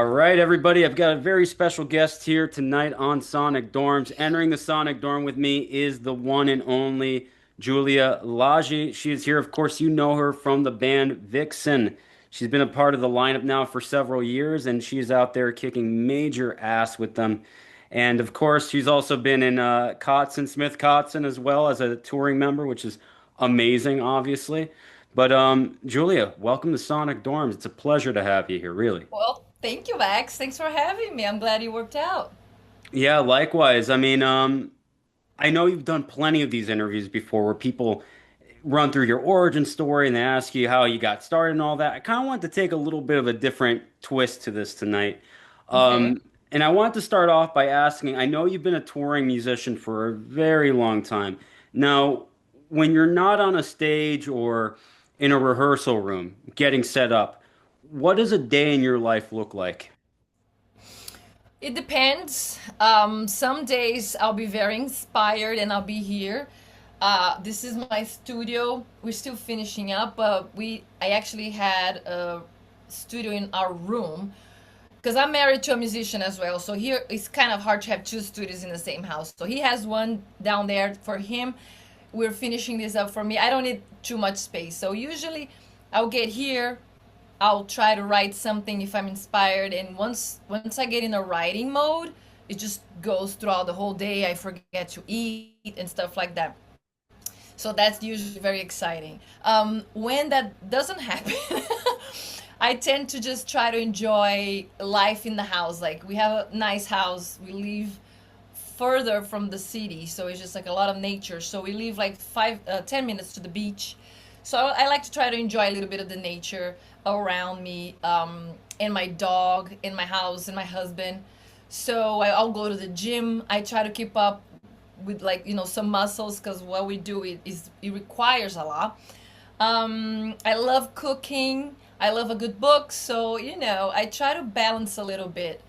All right, everybody, I've got a very special guest here tonight on Sonic Dorms. Entering the Sonic Dorm with me is the one and only Julia Lage. She is here. Of course, you know her from the band Vixen. She's been a part of the lineup now for several years, and she's out there kicking major ass with them. And of course, she's also been in Smith Kotzen as well as a touring member, which is amazing, obviously. But Julia, welcome to Sonic Dorms. It's a pleasure to have you here, really. Well, thank you, Max. Thanks for having me. I'm glad you worked out. Yeah, likewise. I know you've done plenty of these interviews before where people run through your origin story and they ask you how you got started and all that. I kind of want to take a little bit of a different twist to this tonight. Okay. And I want to start off by asking, I know you've been a touring musician for a very long time. Now, when you're not on a stage or in a rehearsal room getting set up, what does a day in your life look like? It depends. Some days I'll be very inspired and I'll be here. This is my studio. We're still finishing up, but I actually had a studio in our room because I'm married to a musician as well. So here it's kind of hard to have two studios in the same house. So he has one down there for him. We're finishing this up for me. I don't need too much space. So usually I'll get here, I'll try to write something if I'm inspired, and once I get in a writing mode, it just goes throughout the whole day. I forget to eat and stuff like that. So that's usually very exciting. When that doesn't happen, I tend to just try to enjoy life in the house. Like we have a nice house. We live further from the city, so it's just like a lot of nature. So we live like 10 minutes to the beach. So I like to try to enjoy a little bit of the nature around me, and my dog, in my house, and my husband. So I'll go to the gym. I try to keep up with, like, some muscles, because what we do it requires a lot. I love cooking. I love a good book. So I try to balance a little bit,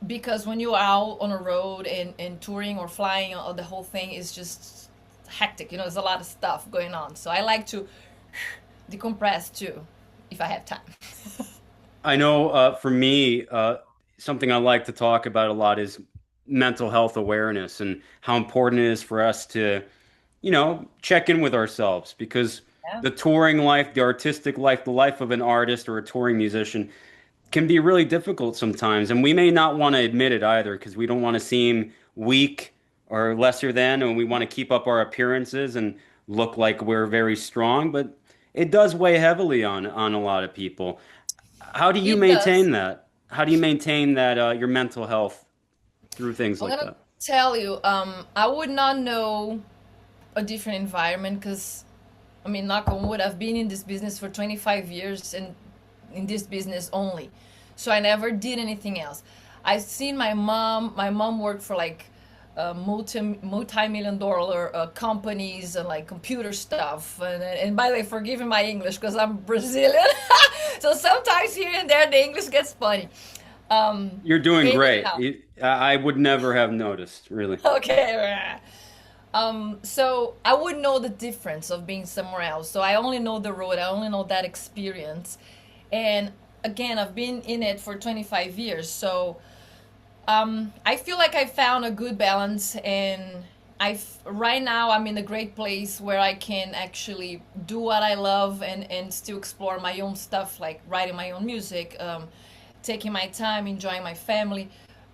because when you're out on a road and touring or flying, the whole thing is just hectic. There's a lot of stuff going on. So I like to decompress too, if I have time. I know for me, something I like to talk about a lot is mental health awareness and how important it is for us to, check in with ourselves because Yeah. the touring life, the artistic life, the life of an artist or a touring musician can be really difficult sometimes. And we may not want to admit it either because we don't want to seem weak or lesser than, and we want to keep up our appearances and look like we're very strong, but it does weigh heavily on a lot of people. How do you It does. maintain that? How do you maintain that your mental health through things I'm like gonna that? tell you, I would not know a different environment, because, I mean, knock on wood, I've been in this business for 25 years, and in this business only. So I never did anything else. I've seen my mom worked for like multi-million dollar companies and like computer stuff. And by the way, forgive me my English because I'm Brazilian. So sometimes here and there the English gets funny. You're doing great. Anyhow, I would never have noticed, really. okay. So I would know the difference of being somewhere else. So I only know the road. I only know that experience. And again, I've been in it for 25 years. So I feel like I found a good balance, and right now I'm in a great place where I can actually do what I love and still explore my own stuff, like writing my own music, taking my time, enjoying my family.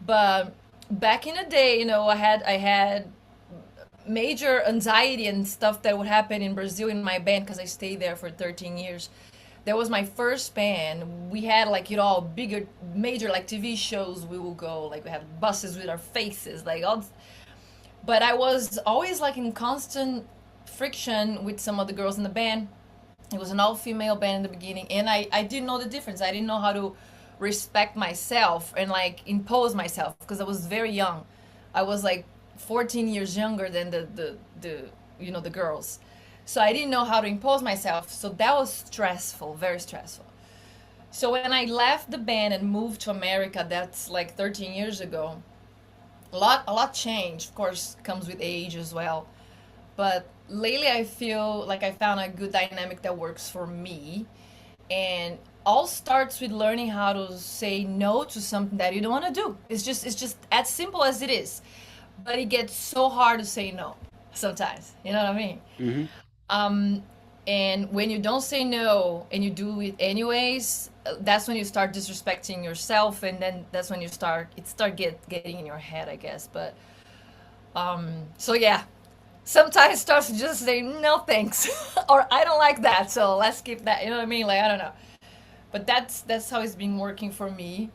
But back in the day, I had major anxiety and stuff that would happen in Brazil in my band, because I stayed there for 13 years. That was my first band. We had, like, bigger, major, like, TV shows. We will go, like, we had buses with our faces, like all. But I was always like in constant friction with some of the girls in the band. It was an all-female band in the beginning, and I didn't know the difference. I didn't know how to respect myself and like impose myself, because I was very young. I was like 14 years younger than the girls. So I didn't know how to impose myself. So that was stressful, very stressful. So when I left the band and moved to America, that's like 13 years ago. A lot changed. Of course, comes with age as well. But lately, I feel like I found a good dynamic that works for me. And all starts with learning how to say no to something that you don't want to do. It's just as simple as it is. But it gets so hard to say no sometimes. You know what I mean? Hmm. Um, and when you don't say no and you do it anyways, that's when you start disrespecting yourself, and then that's when getting in your head, I guess. But so yeah, sometimes it starts to just say no thanks, or I don't like that, so let's skip that. You know what I mean? Like I don't know, but that's how it's been working for me.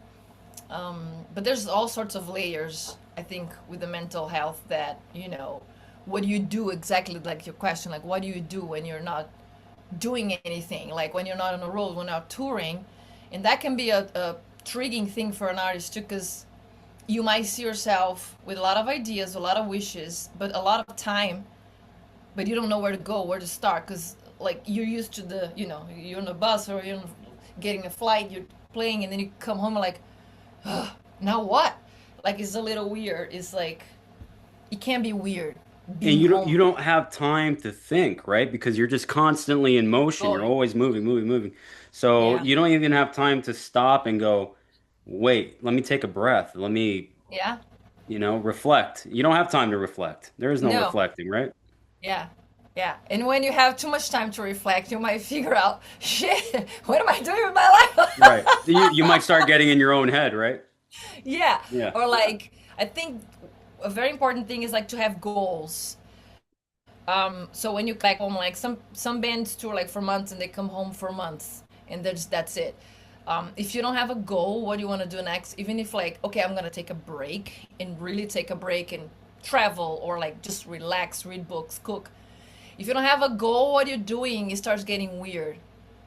But there's all sorts of layers, I think, with the mental health that, what do you do exactly, like your question, like what do you do when you're not doing anything, like when you're not on the road, when you're not touring. And that can be a triggering thing for an artist too, because you might see yourself with a lot of ideas, a lot of wishes, but a lot of time, but you don't know where to go, where to start, because like you're used to you're on a bus or you're getting a flight, you're playing, and then you come home and like, now what? Like it's a little weird. It's like it can be weird And being home you don't have time to think, right? Because you're just constantly in motion. You're going. always moving, moving, moving. So Yeah, you don't even have time to stop and go, wait, let me take a breath. Let me, yeah, reflect. You don't have time to reflect. There is no no, reflecting, right? yeah, yeah. And when you have too much time to reflect, you might figure out, shit, what am I doing with my Right. life? You might start getting in your own head, right? Yeah, Yeah. or like I think a very important thing is like to have goals. So when you back home, like some bands tour like for months and they come home for months, and that's it. If you don't have a goal, what do you want to do next? Even if like, okay, I'm gonna take a break and really take a break and travel, or like just relax, read books, cook. If you don't have a goal, what you're doing, it starts getting weird,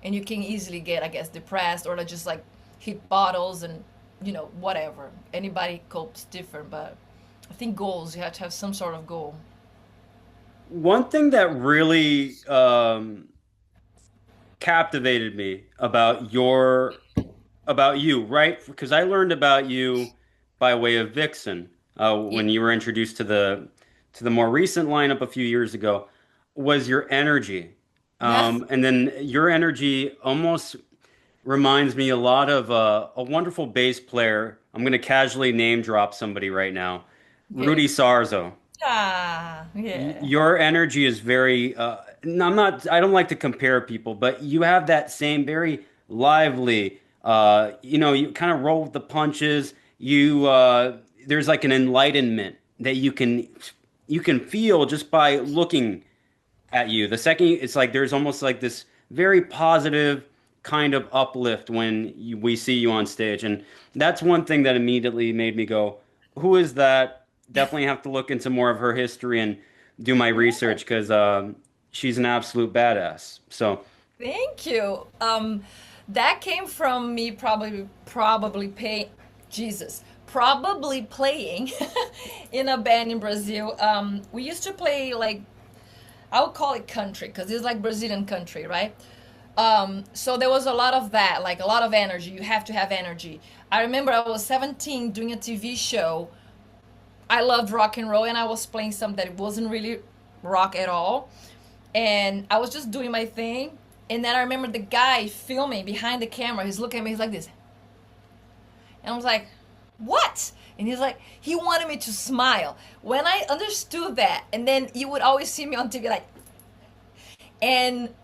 and you can easily get, I guess, depressed, or like just like hit bottles and whatever. Anybody copes different, but I think goals, you have to have some sort of goal. One thing that really captivated me about you, right? Because I learned about you by way of Vixen, Yeah. when you were introduced to the more recent lineup a few years ago, was your energy. And then your energy almost reminds me a lot of a wonderful bass player. I'm going to casually name drop somebody right now, Okay. Rudy Sarzo. Ah, yeah. Your energy is very, no, I don't like to compare people, but you have that same very lively, you kind of roll with the punches. There's like an enlightenment that you can feel just by looking at you. The second, it's like there's almost like this very positive kind of uplift when we see you on stage. And that's one thing that immediately made me go, who is that? Definitely have to look into more of her history and do my research because she's an absolute badass. So, Thank you. That came from me probably pay Jesus probably playing in a band in Brazil. We used to play like, I would call it country because it's like Brazilian country, right? So there was a lot of that, like a lot of energy. You have to have energy. I remember I was 17 doing a TV show. I loved rock and roll, and I was playing something that wasn't really rock at all. And I was just doing my thing. And then I remember the guy filming behind the camera. He's looking at me. He's like this, and I was like, "What?" And he's like, he wanted me to smile. When I understood that, and then you would always see me on TV like, and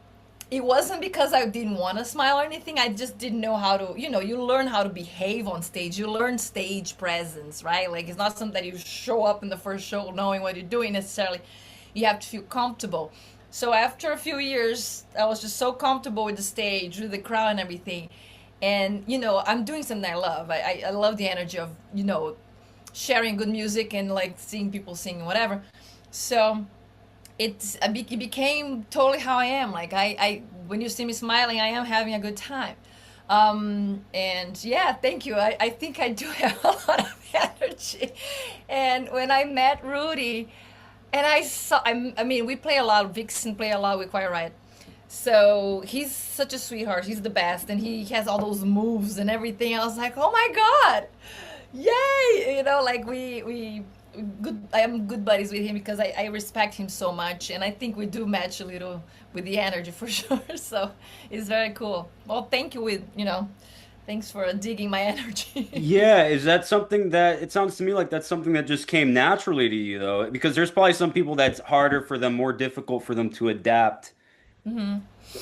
it wasn't because I didn't want to smile or anything. I just didn't know how to, you learn how to behave on stage. You learn stage presence, right? Like it's not something that you show up in the first show knowing what you're doing necessarily. You have to feel comfortable. So after a few years, I was just so comfortable with the stage, with the crowd and everything. And, I'm doing something I love. I love the energy of, sharing good music and like seeing people sing and whatever. So it became totally how I am. Like I when you see me smiling, I am having a good time. And yeah, thank you. I think I do have a lot of energy. And when I met Rudy, and I mean, we play a lot. Vixen play a lot with Quiet Riot. So he's such a sweetheart. He's the best, and he has all those moves and everything. I was like, oh my god, yay! Like good. I am good buddies with him because I respect him so much, and I think we do match a little with the energy for sure. So it's very cool. Well, thank you. Thanks for digging my energy. Yeah, is that something that it sounds to me like that's something that just came naturally to you though? Because there's probably some people that's harder for them, more difficult for them to adapt.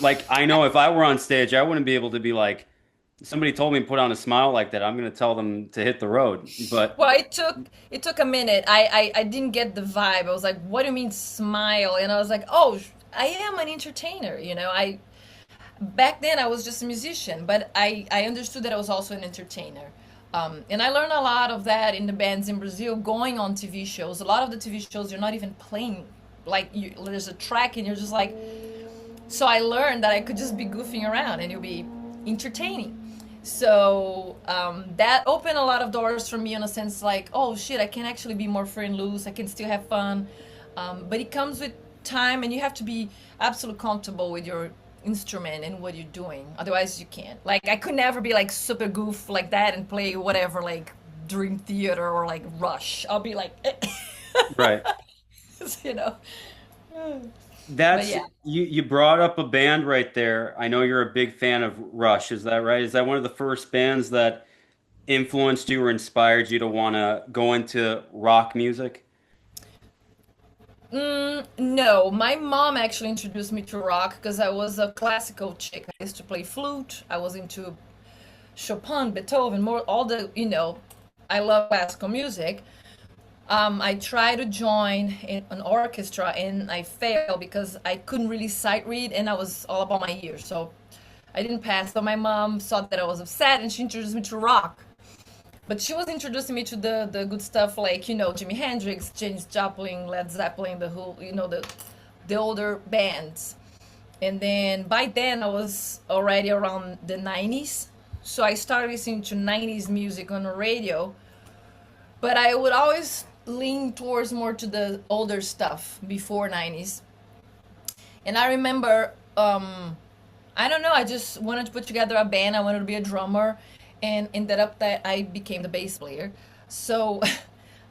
Like I know if I were on stage, I wouldn't be able to be like somebody told me to put on a smile like that. I'm going to tell them to hit the road. But Well, it took a minute. I didn't get the vibe. I was like, "What do you mean smile?" And I was like, "Oh, I am an entertainer." I back then I was just a musician, but I understood that I was also an entertainer. And I learned a lot of that in the bands in Brazil, going on TV shows. A lot of the TV shows you're not even playing, like there's a track and you're just like. So I learned that I could just be goofing around and it'll be entertaining. So that opened a lot of doors for me in a sense, like, oh shit, I can actually be more free and loose. I can still have fun, but it comes with time, and you have to be absolutely comfortable with your instrument and what you're doing. Otherwise, you can't. Like, I could never be like super goof like that and play whatever, like Dream Theater or like Rush. I'll be like, right. you know. But That's yeah. you brought up a band right there. I know you're a big fan of Rush, is that right? Is that one of the first bands that influenced you or inspired you to want to go into rock music? No, my mom actually introduced me to rock because I was a classical chick. I used to play flute. I was into Chopin, Beethoven, more all I love classical music. I tried to join in an orchestra and I failed because I couldn't really sight read and I was all about my ears. So I didn't pass. So my mom saw that I was upset and she introduced me to rock. But she was introducing me to the good stuff like, Jimi Hendrix, Janis Joplin, Led Zeppelin, the whole, the older bands. And then by then I was already around the 90s. So I started listening to 90s music on the radio, but I would always lean towards more to the older stuff before 90s. And I remember, I don't know, I just wanted to put together a band. I wanted to be a drummer, and ended up that I became the bass player. So,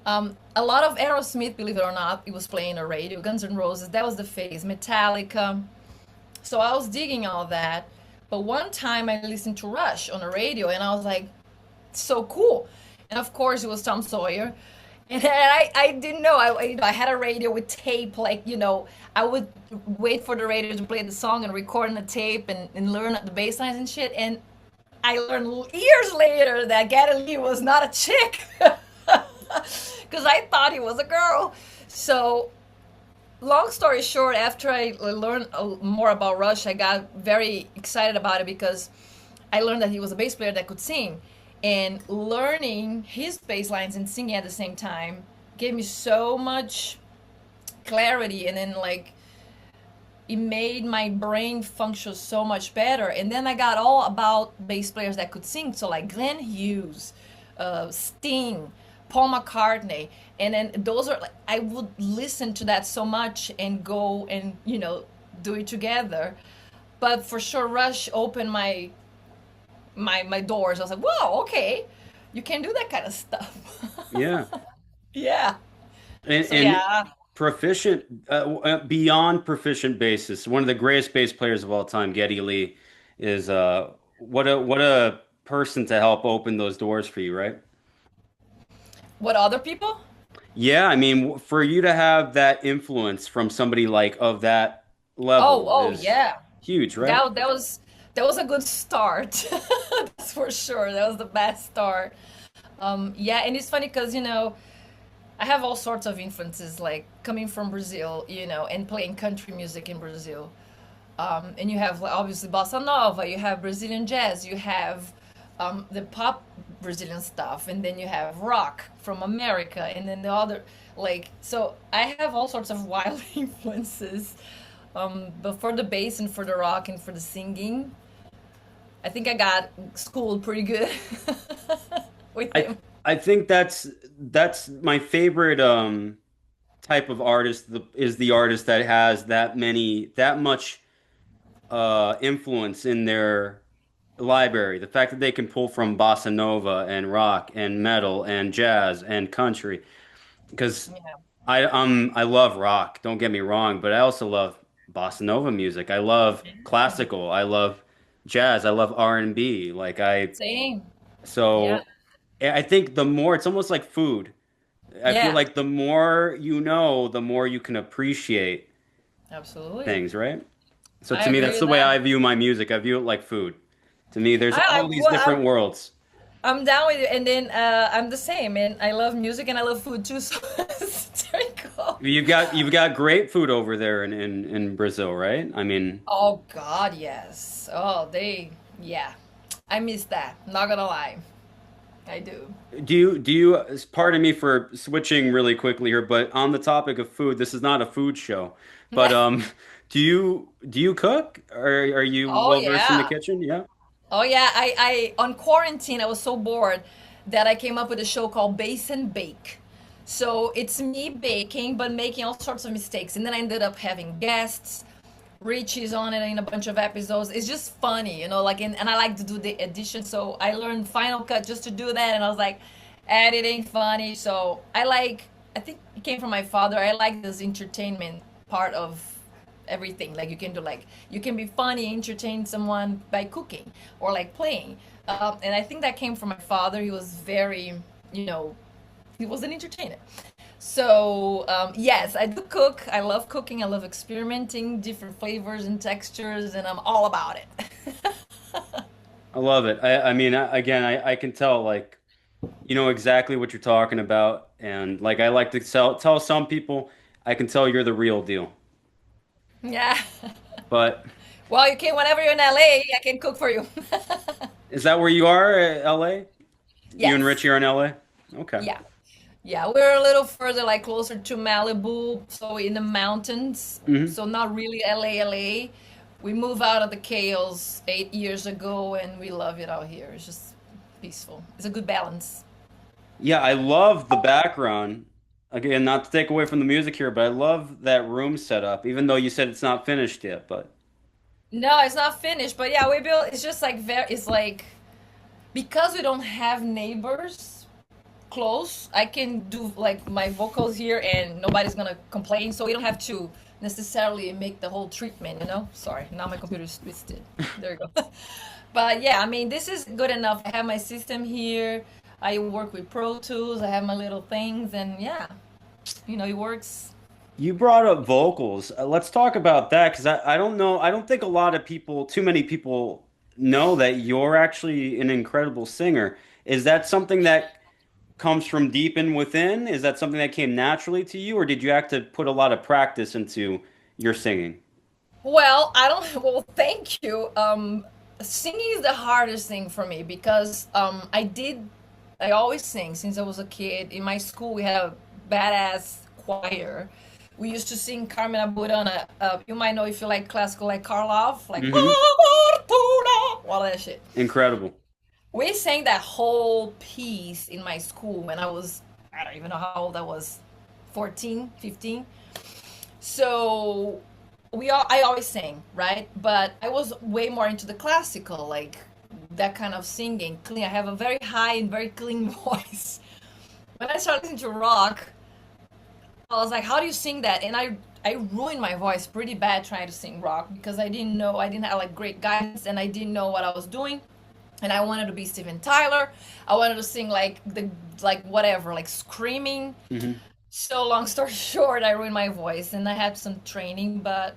a lot of Aerosmith, believe it or not, it was playing on the radio. Guns N' Roses, that was the phase. Metallica. So I was digging all that. But one time I listened to Rush on the radio, and I was like, so cool. And of course, it was Tom Sawyer. And I didn't know. I had a radio with tape. Like, I would wait for the radio to play the song and record on the tape and learn the bass lines and shit. And I learned years later that Geddy Lee was not a chick. Because I thought he was a girl. So, long story short, after I learned more about Rush, I got very excited about it because I learned that he was a bass player that could sing. And learning his bass lines and singing at the same time gave me so much clarity. And then, like, it made my brain function so much better. And then I got all about bass players that could sing. So, like Glenn Hughes, Sting, Paul McCartney. And then those are like, I would listen to that so much and go and, do it together. But for sure, Rush opened my doors. I was like, whoa, okay, you can do that kind of stuff. Yeah. Yeah. So And yeah. proficient, beyond proficient bassist, one of the greatest bass players of all time, Geddy Lee, is what a person to help open those doors for you, right? What other people? Yeah, I mean, for you to have that influence from somebody like of that Oh, level oh is yeah. huge, right? That was a good start. That's for sure. That was the best start. Yeah, and it's funny because I have all sorts of influences, like coming from Brazil, and playing country music in Brazil. And you have like, obviously bossa nova, you have Brazilian jazz, you have the pop Brazilian stuff, and then you have rock from America, and then the other like so I have all sorts of wild influences. But for the bass and for the rock and for the singing, I think I got schooled pretty good with I him. I think that's my favorite type of artist is the artist that has that much influence in their library. The fact that they can pull from bossa nova and rock and metal and jazz and country. because Yeah. I love rock. Don't get me wrong, but I also love bossa nova music. I love classical. I love jazz. I love R&B. Same. Yeah. So I think the more it's almost like food. I feel Yeah. like the more you know, the more you can appreciate Absolutely. things, right? So I to me, agree that's the with way that. I view my music. I view it like food. To me, there's all these Well, different worlds. I'm down with it, and then I'm the same, and I love music and I love food too. So it's very cool. You've got great food over there in Brazil, right? I mean, Oh God, yes. Oh, yeah. I miss that. Not gonna lie, I do. pardon me for switching really quickly here, but on the topic of food, this is not a food show. But do you cook? Are you Oh well versed in the yeah. kitchen? Yeah. Oh yeah. I on quarantine I was so bored that I came up with a show called Base and Bake. So it's me baking but making all sorts of mistakes, and then I ended up having guests. Richie's on it in a bunch of episodes. It's just funny, like, and I like to do the edition, so I learned Final Cut just to do that, and I was like, editing funny. So I think it came from my father. I like this entertainment part of everything. Like you can be funny, entertain someone by cooking or like playing. And I think that came from my father. He was very, you know, he was an entertainer. So, yes, I do cook. I love cooking. I love experimenting, different flavors and textures, and I'm all about it. I love it. I mean, again, I can tell like you know exactly what you're talking about, and like I like to tell some people, I can tell you're the real deal. Yeah. But Well, you can whenever you're in LA, I can cook for you. is that where you are, LA? You and Yes. Richie are in LA? Okay. Yeah. Yeah, we're a little further, like closer to Malibu, so in the mountains. Hmm. So not really LA. We moved out of the chaos 8 years ago, and we love it out here. It's just peaceful. It's a good balance. Yeah, I love the background. Again, not to take away from the music here, but I love that room setup, even though you said it's not finished yet. But No, it's not finished, but yeah, we built. It's just like it's like because we don't have neighbors close. I can do like my vocals here, and nobody's gonna complain. So we don't have to necessarily make the whole treatment. Sorry, now my computer's twisted. There you go. But yeah, I mean, this is good enough. I have my system here. I work with Pro Tools. I have my little things, and yeah, it works. you brought up vocals. Let's talk about that because I don't know. I don't think a lot of people, too many people, know that you're actually an incredible singer. Is that something that comes from deep in within? Is that something that came naturally to you, or did you have to put a lot of practice into your singing? Well, I don't. Well, thank you. Singing is the hardest thing for me because I always sing since I was a kid. In my school, we had a badass choir. We used to sing Carmen Burana. You might know if you like classical, like Karloff, like Hmm. all that shit. Incredible. We sang that whole piece in my school when I don't even know how old I was, 14, 15. So I always sang, right? But I was way more into the classical, like that kind of singing. Clean. I have a very high and very clean voice. When I started listening to rock, I was like, how do you sing that? And I ruined my voice pretty bad trying to sing rock because I didn't have like great guidance, and I didn't know what I was doing. And I wanted to be Steven Tyler. I wanted to sing like whatever, like screaming. Hmm. So long story short, I ruined my voice, and I had some training, but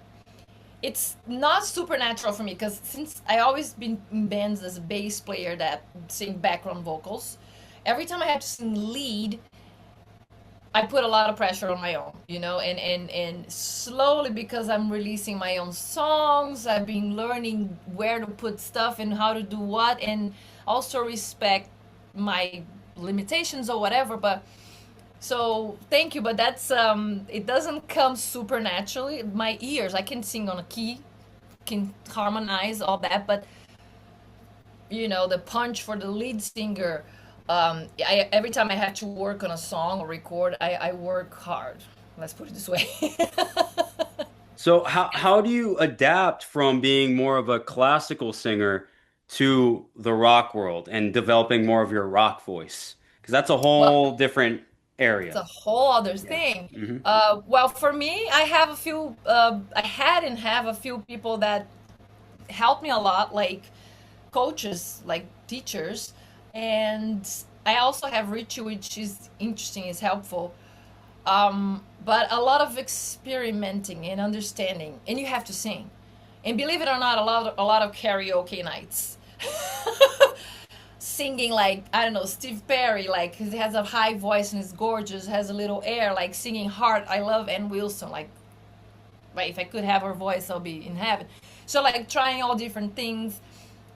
it's not supernatural for me because since I always been in bands as a bass player that sing background vocals, every time I had to sing lead, I put a lot of pressure on my own, and slowly, because I'm releasing my own songs, I've been learning where to put stuff and how to do what, and also respect my limitations or whatever. But so thank you, but that's it doesn't come super naturally. My ears, I can sing on a key, can harmonize all that, but the punch for the lead singer, every time I have to work on a song or record, I work hard. Let's put it this way. So how do you adapt from being more of a classical singer to the rock world and developing more of your rock voice? Because that's a Well, whole different. It's area. a whole other Yeah. thing. Hmm. Well, for me, I have a few, I had and have a few people that helped me a lot, like coaches, like teachers. And I also have Richie, which is interesting, is helpful. But a lot of experimenting and understanding, and you have to sing. And believe it or not, a lot of karaoke nights. Singing like, I don't know, Steve Perry, like he has a high voice and is gorgeous, has a little air, like singing Heart. I love Ann Wilson, like, right, if I could have her voice, I'll be in heaven. So like trying all different things.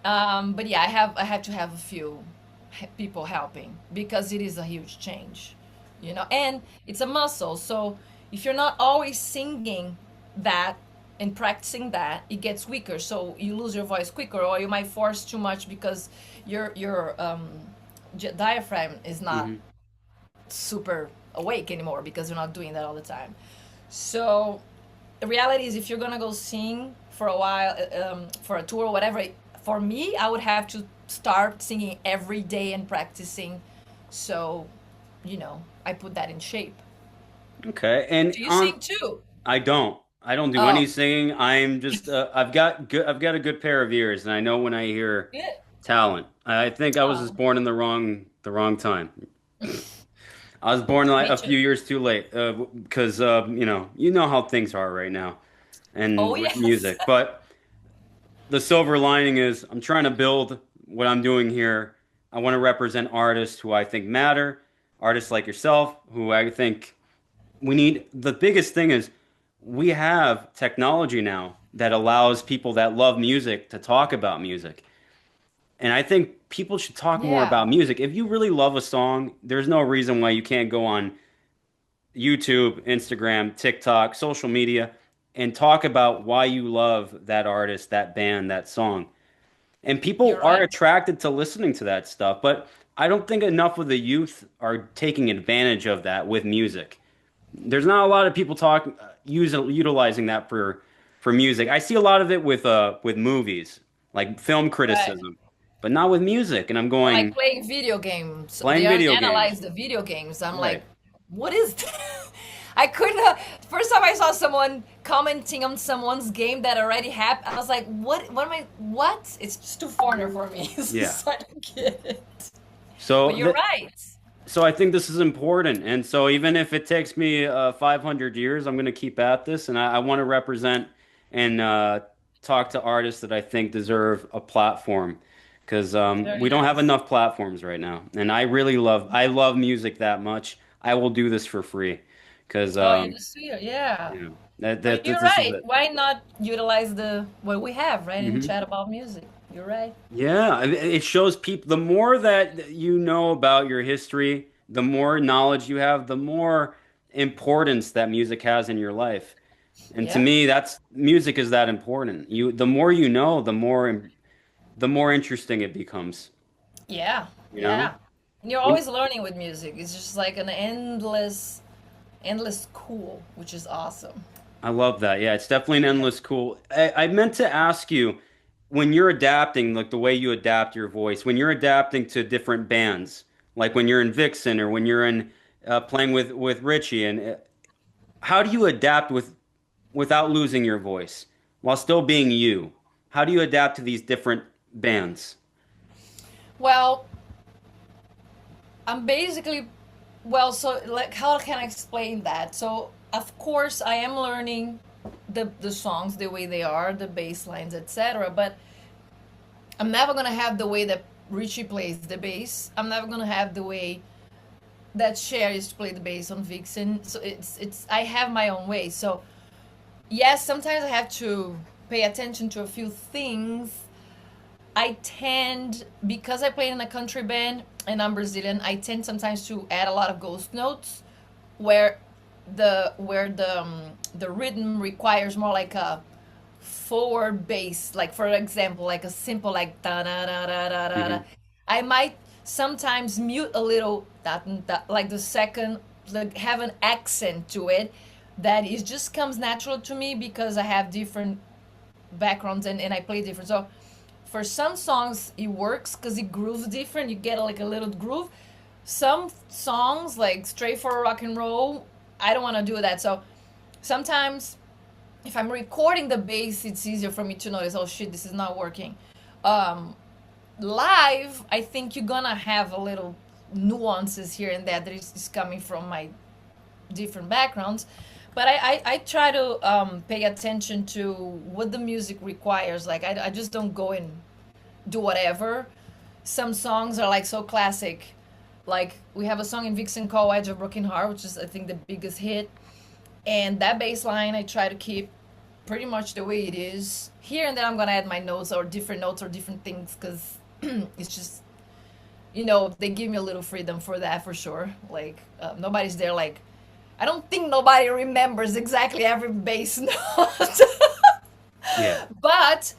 But yeah, I have to have a few people helping because it is a huge change, and it's a muscle. So if you're not always singing that and practicing that, it gets weaker. So you lose your voice quicker, or you might force too much because your diaphragm is not Hmm. super awake anymore because you're not doing that all the time. So the reality is, if you're gonna go sing for a while, for a tour or whatever, for me, I would have to start singing every day and practicing. So, I put that in shape. Okay. And Do you on, sing too? I don't. I don't do any Oh, singing. I'm just I've got a good pair of ears and I know when I hear good. talent. I think I was just Oh, born in the wrong time. I was born like me a too. few years too late because you know how things are right now and Oh, with yes. music. But the silver lining is I'm trying to build what I'm doing here. I want to represent artists who I think matter, artists like yourself who I think we need. The biggest thing is we have technology now that allows people that love music to talk about music. And I think people should talk more Yeah, about music. If you really love a song, there's no reason why you can't go on YouTube, Instagram, TikTok, social media, and talk about why you love that artist, that band, that song. And people you're are right. attracted to listening to that stuff, but I don't think enough of the youth are taking advantage of that with music. There's not a lot of people utilizing that for music. I see a lot of it with movies, like film Right. criticism, but not with music. And I'm Or like going playing video games. They playing video games. analyze the video games. I'm like, Right. what is that? I couldn't. First time I saw someone commenting on someone's game that already happened, I was like, what? What am I? What? It's just too foreigner for me. Yeah. So I don't get it. So But you're th right. so I think this is important. And so even if it takes me 500 years, I'm going to keep at this. And I want to represent and talk to artists that I think deserve a platform because Very we don't have nice. enough platforms right now. And I love music that much. I will do this for free because Oh, you just see it. Yeah. you know But you're this is right. it. Why not utilize the what we have, right, and Hmm. chat about music? You're right. Yeah, it shows people the more that you know about your history, the more knowledge you have, the more importance that music has in your life. And to Yeah. me, that's music is that important. The more you know, the more interesting it becomes, Yeah. you know? Yeah. And you're When- always learning with music. It's just like an endless cool, which is awesome. I love that. Yeah, it's definitely an endless cool. I meant to ask you when you're adapting, like the way you adapt your voice, when you're adapting to different bands, like when you're in Vixen or when you're in playing with Richie, and how do you adapt without losing your voice while still being you? How do you adapt to these different bands? Well, I'm basically, well, so like, how can I explain that? So, of course, I am learning the songs the way they are, the bass lines, etc. But I'm never gonna have the way that Richie plays the bass. I'm never gonna have the way that Cher used to play the bass on Vixen. So it's I have my own way. So yes, sometimes I have to pay attention to a few things. I tend, because I play in a country band and I'm Brazilian, I tend sometimes to add a lot of ghost notes where the rhythm requires more like a forward bass, like for example, like a simple like da da da da da da da. Hmm. I might sometimes mute a little that like the second, like have an accent to it that is just comes natural to me because I have different backgrounds and I play different. So for some songs it works because it grooves different. You get like a little groove. some songs like straight for rock and roll, I don't want to do that. So sometimes if I'm recording the bass, it's easier for me to notice, oh shit, this is not working. Um, Live, I think you're gonna have a little nuances here and there that is coming from my different backgrounds. But I try to pay attention to what the music requires. Like, I just don't go and do whatever. Some songs are like so classic. Like, we have a song in Vixen called Edge of Broken Heart, which is, I think, the biggest hit. And that bass line I try to keep pretty much the way it is. Here and there I'm gonna add my notes or different things because it's just, they give me a little freedom for that for sure. Like, nobody's there like, I don't think nobody remembers exactly every bass note. Yeah. But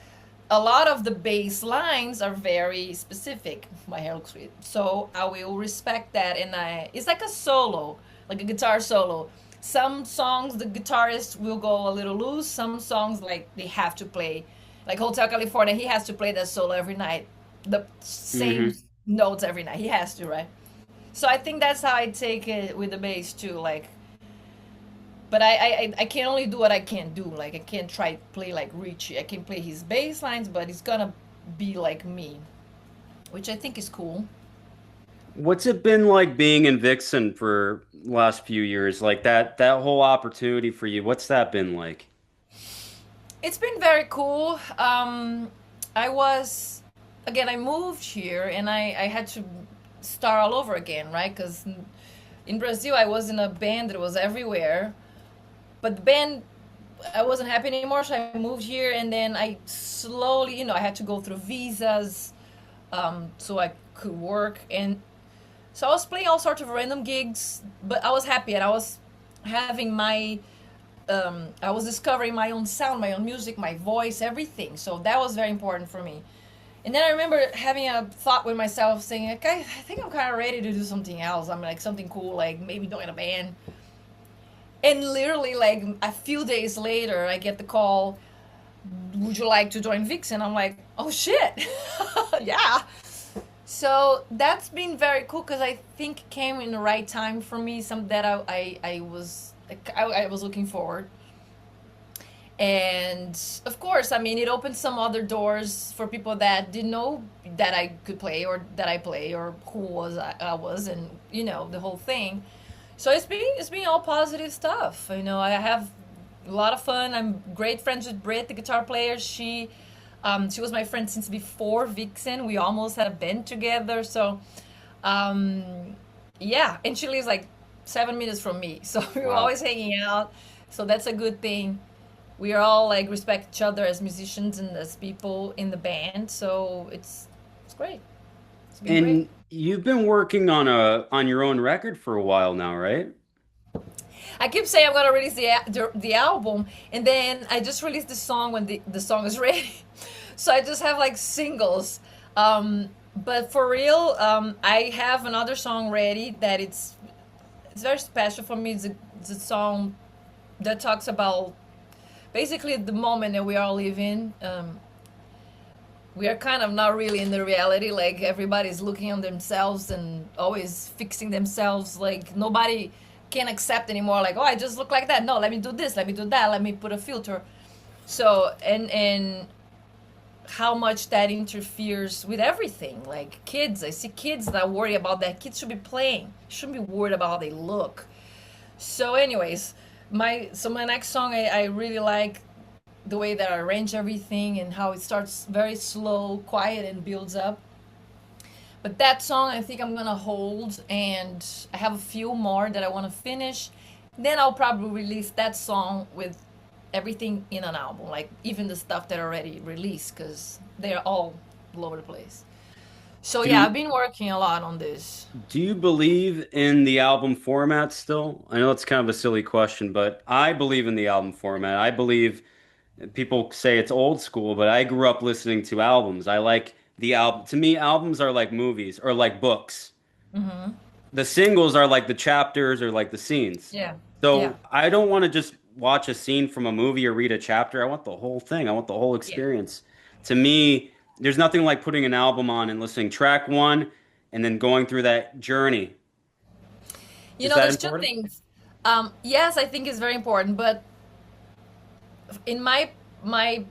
a lot of the bass lines are very specific. My hair looks weird. So I will respect that, and it's like a solo, like a guitar solo. Some songs the guitarist will go a little loose. Some songs like they have to play, like Hotel California. He has to play that solo every night, the same Hmm. notes every night. He has to, right? So I think that's how I take it with the bass too. Like, but I can only do what I can do. Like, I can't try to play like Richie. I can play his bass lines, but it's gonna be like me, which I think is cool. What's it been like being in Vixen for last few years? Like that whole opportunity for you, what's that been like? It's been very cool. I was, again, I moved here and I had to start all over again, right? Because in Brazil, I was in a band that was everywhere, but the band, I wasn't happy anymore, so I moved here and then I slowly, I had to go through visas so I could work. And so I was playing all sorts of random gigs, but I was happy and I was having I was discovering my own sound, my own music, my voice, everything. So that was very important for me. And then I remember having a thought with myself saying, okay, I think I'm kind of ready to do something else. I'm like something cool, like maybe join a band. And literally, like a few days later, I get the call, would you like to join Vixen? I'm like, oh shit, yeah. So that's been very cool because I think it came in the right time for me, some that I was looking forward. And of course, I mean, it opened some other doors for people that didn't know that I could play or that I play or who was I was, and the whole thing. So it's been all positive stuff. I have a lot of fun. I'm great friends with Britt, the guitar player. She was my friend since before Vixen. We almost had a band together. So yeah, and she lives like 7 minutes from me, so we were Wow. always hanging out. So that's a good thing. We are all like respect each other as musicians and as people in the band. So it's great. It's been great. And you've been working on your own record for a while now, right? I keep saying I'm gonna release the album, and then I just released the song when the song is ready. So I just have like singles. But for real, I have another song ready that it's very special for me. It's a song that talks about basically the moment that we all live in. We are kind of not really in the reality. Like, everybody's looking on themselves and always fixing themselves. Like, nobody can accept anymore. Like, oh, I just look like that. No, let me do this. Let me do that. Let me put a filter. So and how much that interferes with everything. Like, kids, I see kids that worry about that. Kids should be playing. Shouldn't be worried about how they look. So, anyways, my next song, I really like the way that I arrange everything and how it starts very slow, quiet, and builds up. But that song, I think I'm gonna hold, and I have a few more that I want to finish. Then I'll probably release that song with everything in an album, like even the stuff that I already released, because they're all over the place. So yeah, Do I've been working a lot on this. do you believe in the album format still? I know it's kind of a silly question, but I believe in the album format. I believe people say it's old school, but I grew up listening to albums. I like the album. To me, albums are like movies or like books. Mm-hmm. The singles are like the chapters or like the scenes. Yeah, yeah, So I don't want to just watch a scene from a movie or read a chapter. I want the whole thing. I want the whole yeah. experience. To me, there's nothing like putting an album on and listening track one and then going through that journey. You Is know, that there's two important? things. Yes, I think it's very important, but in my my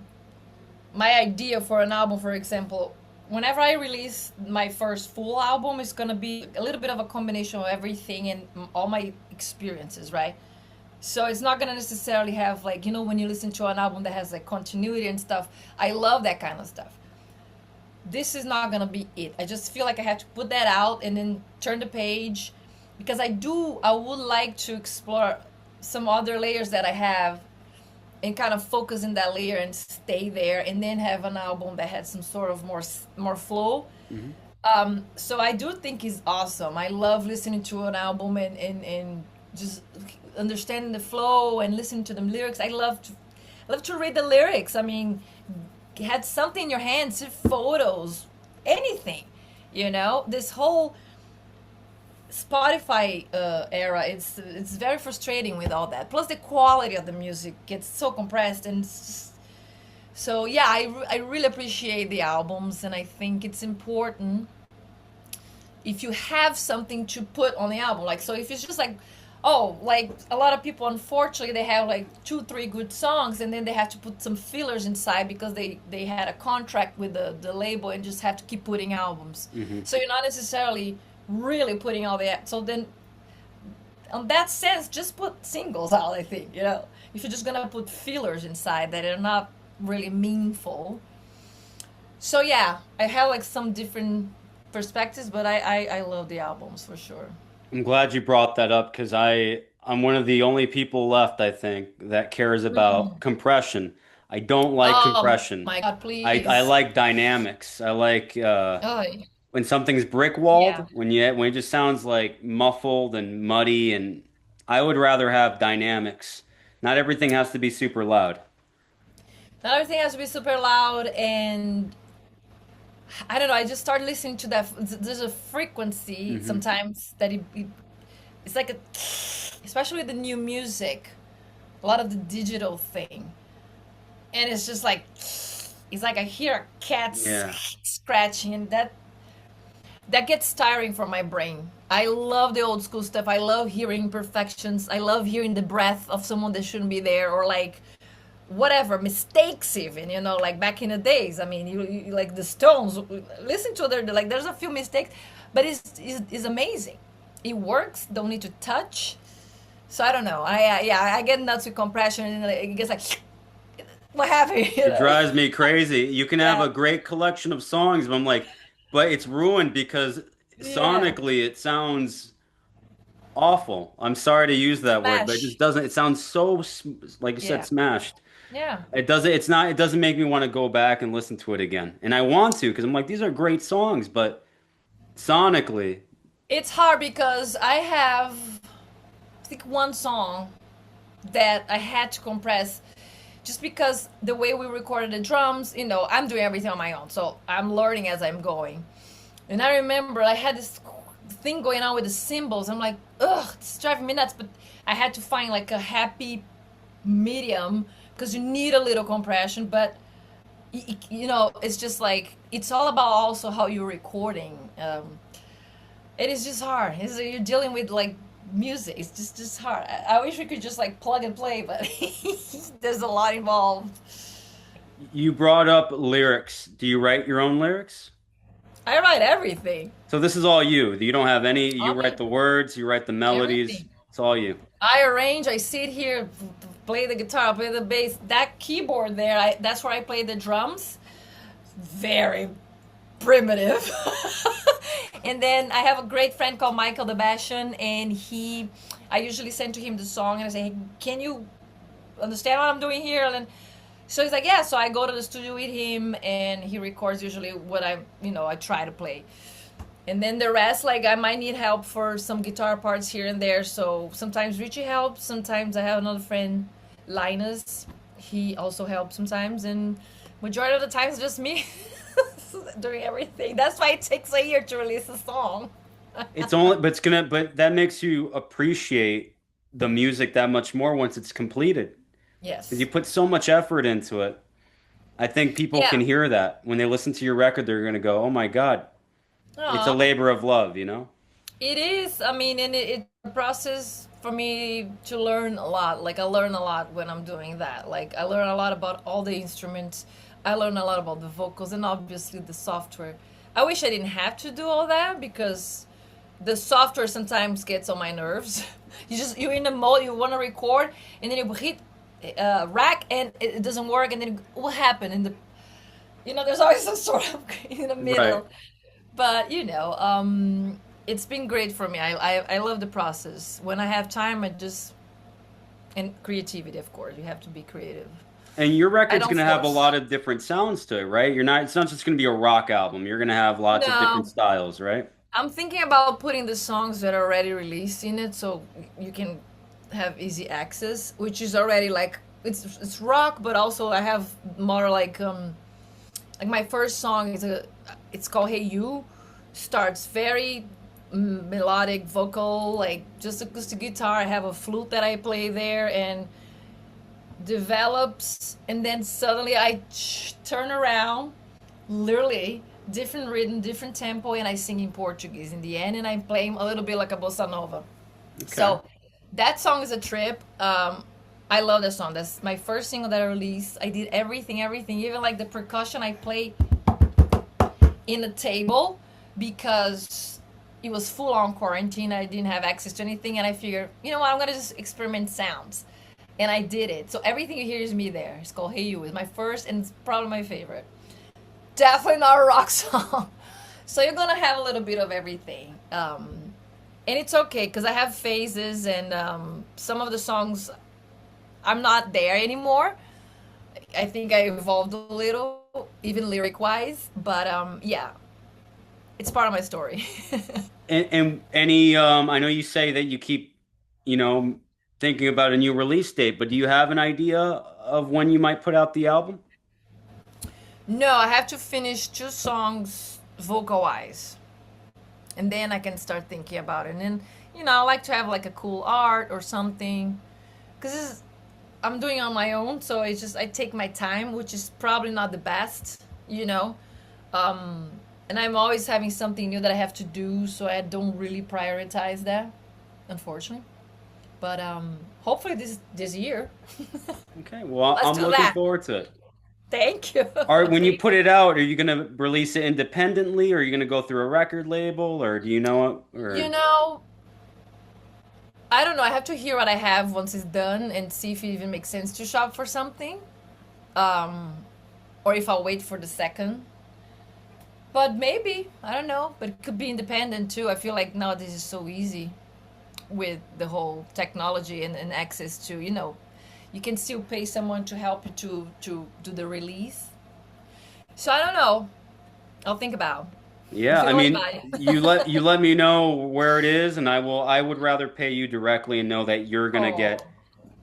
idea for an album, for example, whenever I release my first full album, it's gonna be a little bit of a combination of everything and all my experiences, right? So it's not gonna necessarily have like, you know, when you listen to an album that has like continuity and stuff. I love that kind of stuff. This is not gonna be it. I just feel like I have to put that out and then turn the page, because I would like to explore some other layers that I have and kind of focus in that layer and stay there, and then have an album that had some sort of more flow. Hmm. So I do think it's awesome. I love listening to an album and just understanding the flow and listening to the lyrics. I love to read the lyrics. I mean, had something in your hands, photos, anything. You know, this whole Spotify era, it's very frustrating with all that. Plus, the quality of the music gets so compressed, and so yeah, I really appreciate the albums, and I think it's important if you have something to put on the album. Like, so if it's just like, oh, like a lot of people, unfortunately, they have like two, three good songs, and then they have to put some fillers inside because they had a contract with the label and just have to keep putting albums. Hmm. So you're not necessarily really putting all that. So then, on that sense, just put singles out. I think, you know, if you're just gonna put fillers inside that are not really meaningful. So yeah, I have like some different perspectives, but I love the albums for sure. I'm glad you brought that up because I'm one of the only people left, I think, that cares about Mhm. compression. I don't like Oh compression. my God, I please. like dynamics. I like Oh when something's brick yeah. walled, when it just sounds like muffled and muddy, and I would rather have dynamics. Not everything has to be super loud. Not everything has to be super loud, and I don't know. I just started listening to that. There's a frequency Hmm. sometimes that it's like a, especially with the new music, a lot of the digital thing, and it's just like, it's like I hear a cat Yeah. scratching, and that gets tiring for my brain. I love the old school stuff. I love hearing imperfections. I love hearing the breath of someone that shouldn't be there, or like whatever mistakes, even, you know, like back in the days. I mean, you like the Stones, listen to their, like, there's a few mistakes, but it's amazing. It works, don't need to touch. So I don't know, yeah, I get nuts with compression, and like, it gets like what happened, you It know. drives me crazy. You can have Yeah, a great collection of songs, but I'm like, but it's ruined because yeah, sonically it sounds awful. I'm sorry to use that word, but it just smash, doesn't. It sounds so, like you said, yeah, smashed. yeah. It doesn't. It's not. It doesn't make me want to go back and listen to it again. And I want to because I'm like, these are great songs, but sonically, It's hard because I have, I think, one song that I had to compress just because the way we recorded the drums, you know, I'm doing everything on my own. So I'm learning as I'm going. And I remember I had this thing going on with the cymbals. I'm like, ugh, it's driving me nuts. But I had to find like a happy medium because you need a little compression. But, you know, it's just like, it's all about also how you're recording. It is just hard. You're dealing with like music. It's just hard. I wish we could just like plug and play, but there's a lot involved. you brought up lyrics. Do you write your own lyrics? I write everything. So this is all you. You don't have any. You I write mean, the words. You write the melodies. everything. It's all you. I arrange. I sit here, play the guitar, play the bass. That keyboard there, that's where I play the drums. Very primitive. And then I have a great friend called Michael the Bastion, and I usually send to him the song, and I say, hey, can you understand what I'm doing here? And so he's like, yeah. So I go to the studio with him, and he records usually what I try to play. And then the rest, like, I might need help for some guitar parts here and there. So sometimes Richie helps. Sometimes I have another friend, Linus. He also helps sometimes. And majority of the time, it's just me doing everything. That's why it takes a year to release a song. It's only, but it's gonna, but that makes you appreciate the music that much more once it's completed. Because you Yes. put so much effort into it. I think people Yeah. can hear that when they listen to your record. They're gonna go, "Oh my God, it's a Aw. labor of love," you know? It is. I mean, and it's a process for me to learn a lot. Like I learn a lot when I'm doing that. Like I learn a lot about all the instruments. I learn a lot about the vocals and obviously the software. I wish I didn't have to do all that because the software sometimes gets on my nerves. You're in a mode, you want to record, and then you hit rack and it doesn't work, and then what happened? And there's always some sort of in the Right. middle. But it's been great for me. I love the process. When I have time, I just and creativity, of course. You have to be creative. And your I record's don't going to have a force. lot of different sounds to it, right? It's not just going to be a rock album. You're going to have lots of different No, styles, right? I'm thinking about putting the songs that are already released in it, so you can have easy access, which is already like it's rock, but also I have more like my first song it's called Hey You, starts very melodic vocal, like just acoustic guitar. I have a flute that I play there and develops, and then suddenly I turn around, literally different rhythm, different tempo, and I sing in Portuguese in the end, and I'm playing a little bit like a bossa nova. Okay. So that song is a trip. I love that song. That's my first single that I released. I did everything, even like the percussion I play in the table because it was full on quarantine. I didn't have access to anything, and I figured, you know what, I'm gonna just experiment sounds, and I did it. So everything you hear is me there. It's called Hey You. It's my first, and it's probably my favorite. Definitely not a rock song. So you're gonna have a little bit of everything, and it's okay because I have phases, and some of the songs I'm not there anymore. I think I evolved a little, even lyric wise. But yeah, it's part of my story. And any, I know you say that you keep, you know, thinking about a new release date, but do you have an idea of when you might put out the album? No, I have to finish two songs vocal wise, and then I can start thinking about it. And I like to have like a cool art or something, because I'm doing it on my own, so it's just I take my time, which is probably not the best, you know. Um, and I'm always having something new that I have to do, so I don't really prioritize that, unfortunately. But hopefully this year, Okay, well, let's I'm do looking that. forward to it. Thank you. All right, when you Thank put you. it out, are you going to release it independently, or are you going to go through a record label, or do you know it? You Or know, I don't know. I have to hear what I have once it's done and see if it even makes sense to shop for something, um, or if I'll wait for the second. But maybe I don't know. But it could be independent too. I feel like nowadays is so easy with the whole technology and access to you can still pay someone to help you to do the release. So I don't know. I'll think about yeah, if you I know mean, anybody. you let me know where it is, and I would rather pay you directly and know that Oh,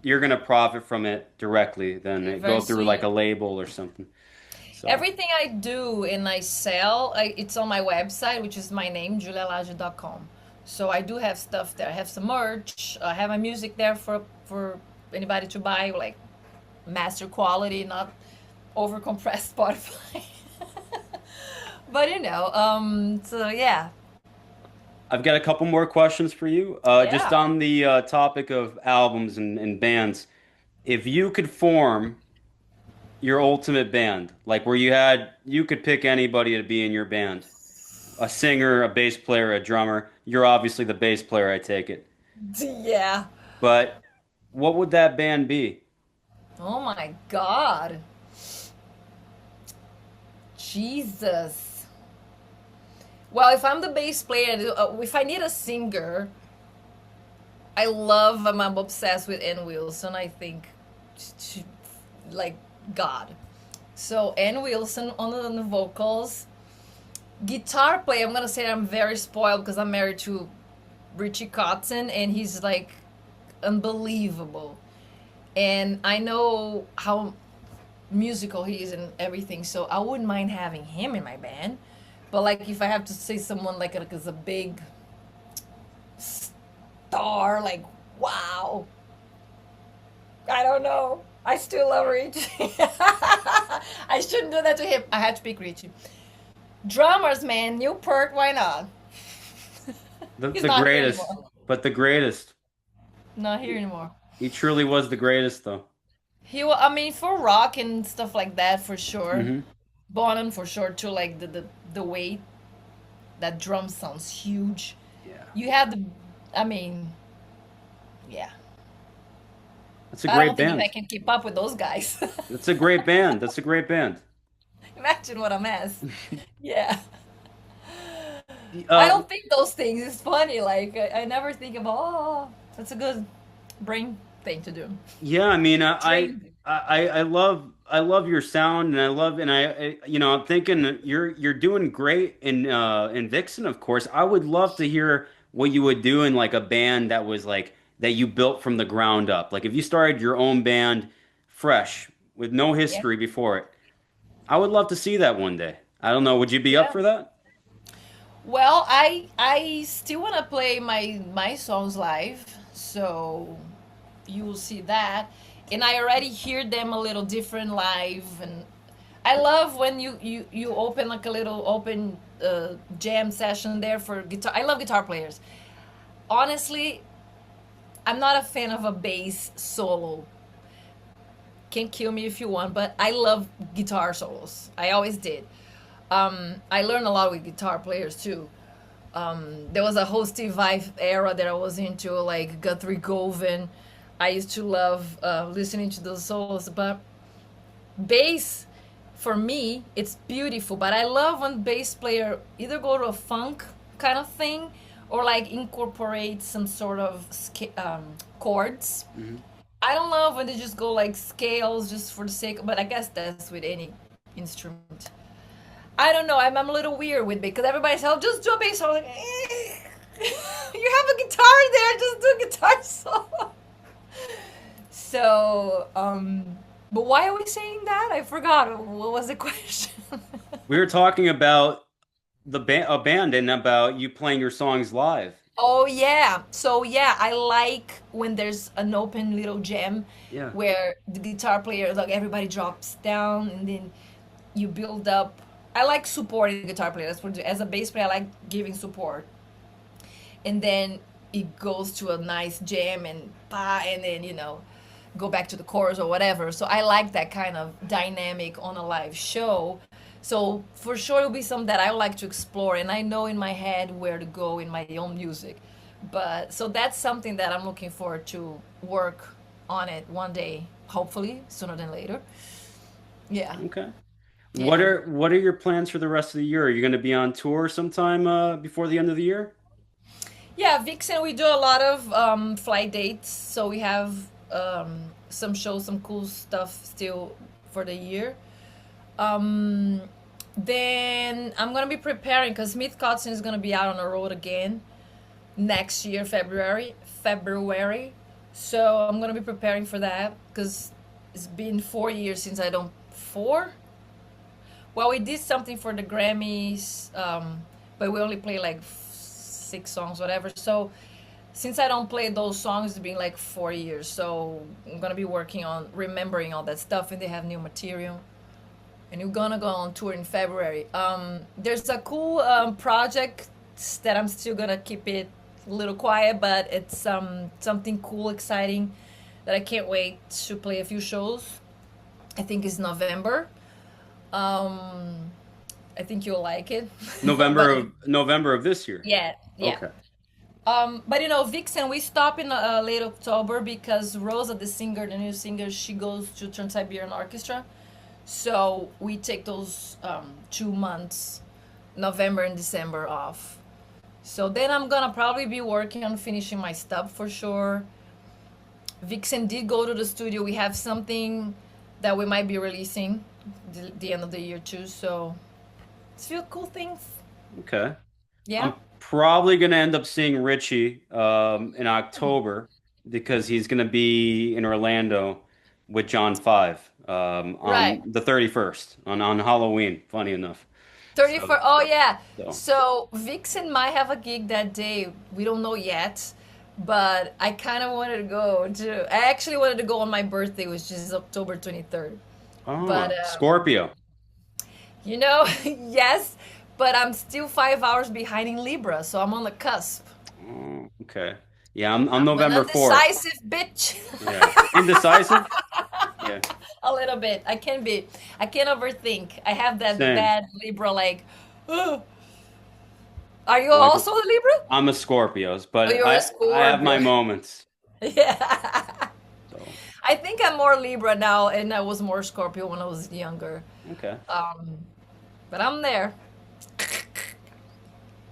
you're gonna profit from it directly than you're it very go through like sweet. a label or something. So, Everything I do and I sell, it's on my website, which is my name, julialage.com. So I do have stuff there. I have some merch. I have my music there for anybody to buy, like master quality, not over compressed Spotify. But so yeah, I've got a couple more questions for you. Just yeah. on the topic of albums and bands, if you could form your ultimate band, like where you could pick anybody to be in your band, a singer, a bass player, a drummer. You're obviously the bass player, I take it. Yeah. But what would that band be? Oh my God. Jesus. Well, if I'm the bass player, if I need a singer, I'm obsessed with Ann Wilson. I think, she, like, God. So Ann Wilson on the vocals. Guitar player, I'm gonna say I'm very spoiled because I'm married to Richie Kotzen, and he's like unbelievable. And I know how musical he is and everything, so I wouldn't mind having him in my band. But like, if I have to say someone like is a big star, like wow, I don't know. I still love Richie. I shouldn't do that to him. I had to pick Richie. Drummers, man, New Perk, why not? He's The not here greatest, anymore. but the greatest. Not here He, anymore. he truly was the greatest, though. I mean, for rock and stuff like that, for sure. Hmm. Bonham, for sure, too. Like the weight, that drum sounds huge. Yeah, You had the, I mean, yeah. that's a I great don't think I band. can keep up with those guys. That's a great band. That's a great band. Imagine what a mess. Yeah. I Uh, don't think those things. It's funny. Like, I never think about, oh, that's a good brain thing to do. yeah, I mean, Train. I love your sound, and you know, I'm thinking that you're doing great in Vixen, of course. I would love to hear what you would do in like a band that was like that you built from the ground up. Like if you started your own band fresh with no Yeah. history before it. I would love to see that one day. I don't know, would you be up Yeah. for that? Well, I still want to play my songs live, so you will see that. And I already hear them a little different live, and I love when you open like a little open jam session there for guitar. I love guitar players. Honestly, I'm not a fan of a bass solo. Can kill me if you want, but I love guitar solos. I always did. I learned a lot with guitar players too. There was a whole Steve Vai era that I was into, like Guthrie Govan. I used to love listening to those solos, but bass, for me, it's beautiful. But I love when bass player either go to a funk kind of thing or like incorporate some sort of chords. Hmm. I don't love when they just go like scales just for the sake, but I guess that's with any instrument. I don't know. I'm a little weird with it because everybody says, "Oh, just do a bass solo." Like, you have a guitar there, just do a guitar solo. So, but why are we saying that? I forgot. What was the question? We were talking about a band and about you playing your songs live. Oh yeah. So yeah, I like when there's an open little jam Yeah. where the guitar player, like everybody drops down and then you build up. I like supporting the guitar player. That's what as a bass player I like giving support. And then it goes to a nice jam and pa and then go back to the chorus or whatever. So I like that kind of dynamic on a live show. So for sure it'll be something that I would like to explore, and I know in my head where to go in my own music. But so that's something that I'm looking forward to work on it one day, hopefully sooner than later. Yeah, Okay. yeah. What are your plans for the rest of the year? Are you going to be on tour sometime before the end of the year? Yeah, Vixen, we do a lot of flight dates. So we have some shows, some cool stuff still for the year. Um, then I'm gonna be preparing because Smith Kotzen is gonna be out on the road again next year, February. February. So I'm gonna be preparing for that because it's been 4 years since I don't four. Well, we did something for the Grammys, but we only play like six songs, whatever. So since I don't play those songs, it's been like 4 years. So I'm gonna be working on remembering all that stuff, and they have new material. And you're gonna go on tour in February. There's a cool project that I'm still gonna keep it a little quiet, but it's something cool, exciting that I can't wait to play a few shows. I think it's November. Um, I think you'll like it, but November of this year. yeah, yeah. Okay. But Vixen, we stop in late October because Rosa, the singer, the new singer, she goes to Trans-Siberian Orchestra. So we take those 2 months, November and December, off. So then I'm gonna probably be working on finishing my stuff for sure. Vixen did go to the studio. We have something that we might be releasing the end of the year too. So it's few cool things. Okay. Yeah. I'm probably going to end up seeing Richie in October because he's going to be in Orlando with John 5 on Right. the 31st on Halloween, funny enough. So, 31st. Oh yeah. so So Vixen might have a gig that day. We don't know yet. But I kind of wanted to go to. I actually wanted to go on my birthday, which is October 23rd. But Scorpio. yes, but I'm still 5 hours behind in Libra, so I'm on the cusp. Oh, okay. Yeah, I'm I'm an November 4th. undecisive bitch. Yeah. Indecisive? Yeah. A little bit. I can be. I can overthink. I have that Same. bad Libra like. "Ugh." Are you Like also a Libra? I'm a Scorpios, Oh, but you're a I have my Scorpio. moments. Yeah. So, I think I'm more Libra now, and I was more Scorpio when I was younger. okay. Um, but I'm there.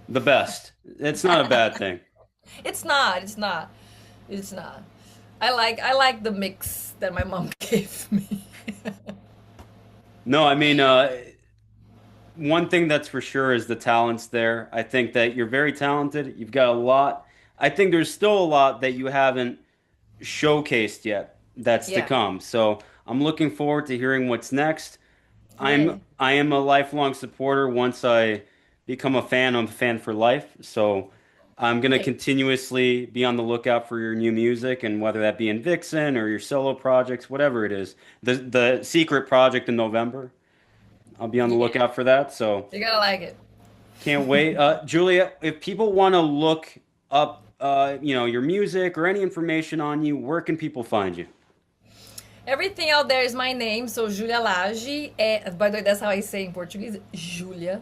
The best. It's not a bad thing. It's not. It's not. It's not. I like the mix that my mom gave me. No, I mean, one thing that's for sure is the talent's there. I think that you're very talented. You've got a lot. I think there's still a lot that you haven't showcased yet that's to Yeah. come. So I'm looking forward to hearing what's next. Yay. I am a lifelong supporter. Once I become a fan, I'm a fan for life. So I'm gonna Thank continuously be on the lookout for your new music, and whether that be in Vixen or your solo projects, whatever it is. The secret project in November, I'll be on the you. Yeah. lookout for that. So You gotta like it. can't wait. Julia, if people want to look up, your music or any information on you, where can people find you? Everything out there is my name, so Julia Lage. By the way, that's how I say in Portuguese, Julia.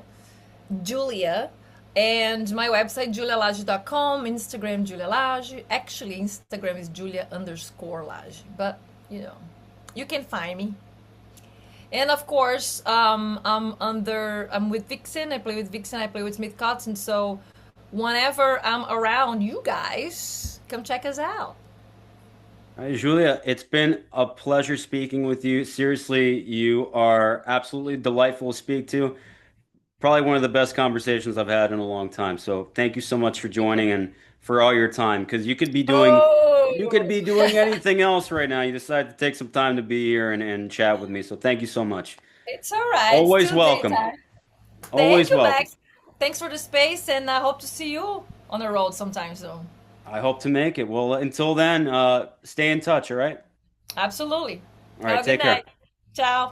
Julia. And my website, julialage.com, Instagram, Julia Lage. Actually, Instagram is Julia_Lage. But, you can find me. And of course, I'm with Vixen. I play with Vixen. I play with Smith Cotton. So whenever I'm around you guys, come check us out. All right, Julia, it's been a pleasure speaking with you. Seriously, you are absolutely delightful to speak to. Probably one of the best conversations I've had in a long time. So thank you so much for joining and for all your time, because you could Oh, be doing anything else right now. You decided to take some time to be here and chat with me. So thank you so much. it's all right. It's Always still welcome. daytime. Thank Always you, welcome. Max. Thanks for the space, and I hope to see you on the road sometime soon. I hope to make it. Well, until then, stay in touch, all right? Absolutely. All Have right, a good take care. night. Ciao.